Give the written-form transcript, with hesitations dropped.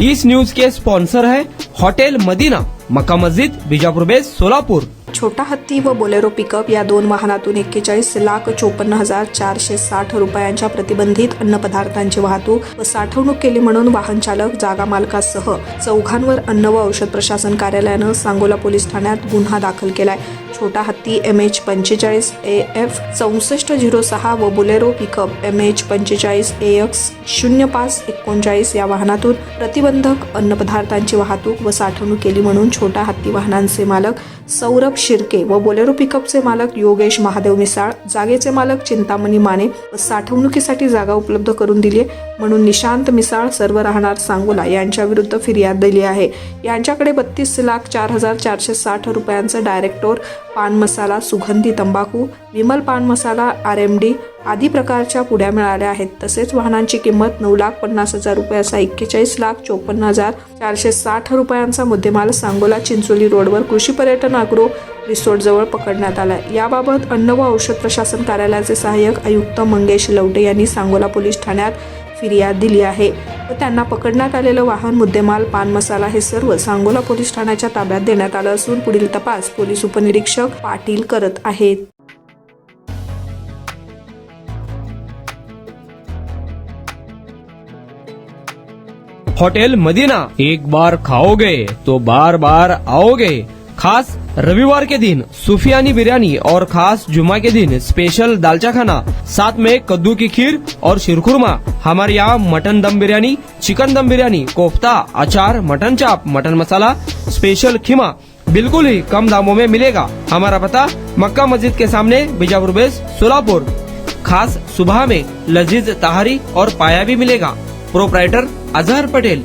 इस news के sponsor है hotel Medina, मक्का मस्जिद, Bijapur base, Solapur. छोटा हत्ती व बोलेरो पिकअप या दोन वाहनातून 41,54,460 रुपयांच्या प्रतिबंधित अन्नपदार्थांची वाहतूक व साठवणूक केली म्हणून वाहन चालक, जागा मालकासह चौघांवर अन्न व औषध प्रशासन कार्यालयानं सांगोला पोलीस ठाण्यात गुन्हा दाखल केलाय। छोटा हत्ती MH 45 AF 6406 व बोलेरो पिकअप MH 45 AX 0539 या वाहनातून प्रतिबंधक अन्नपदार्थांची वाहतूक व साठवणूक केली म्हणून छोटा हत्ती वाहनांचे मालक सौरभ शिर्के व बोलेरो पिकअपचे मालक योगेश महादेव मिसाळ, जागेचे मालक चिंतामणी माने व साठवणुकीसाठी जागा उपलब्ध करून दिली म्हणून निशांत मिसाळ सर्व राहणार सांगोला यांच्या विरुद्ध फिर्याद दिली आहे। यांच्याकडे 32,04,460 रुपयांचा डायरेक्टोर, पान मसाला, सुगंधी तंबाखू, विमल पान मसाला, RMD आदी प्रकारच्या पुड्या मिळाल्या आहेत। तसेच वाहनांची किंमत 9,50,000 रुपयाचा 41,04,460 रुपयांचा मुद्देमाल सांगोला चिंचोली रोडवर कृषी पर्यटन अग्रो रिसोर्ट जवळ पकडण्यात आला। याबाबत अन्न व औषध प्रशासन कार्यालयाचे सहाय्यक आयुक्त मंगेश लवटे यांनी सांगोला पोलीस ठाण्यात फिर्याद दिली आहे व त्यांना पकडण्यात आलेलं वाहन, मुद्देमाल, पान मसाला हे सर्व सांगोला पोलीस ठाण्याच्या ताब्यात देण्यात आलं असून पुढील तपास पोलीस उपनिरीक्षक पाटील करत आहेत। होटल मदीना, एक बार खाओगे तो बार बार आओगे। खास रविवार के दिन सूफियानी बिरयानी और खास जुमा के दिन स्पेशल दालचा खाना, साथ में कद्दू की खीर और शीरखुरमा। हमारे यहाँ मटन दम बिरयानी, चिकन दम बिरयानी, कोफ्ता, अचार, मटन चाप, मटन मसाला, स्पेशल खीमा बिल्कुल ही कम दामों में मिलेगा। हमारा पता मक्का मस्जिद के सामने, बीजापुर बेस, सोलापुर। खास सुबह में लजीज तहारी और पाया भी मिलेगा। प्रोप्राइटर अजहर पटेल।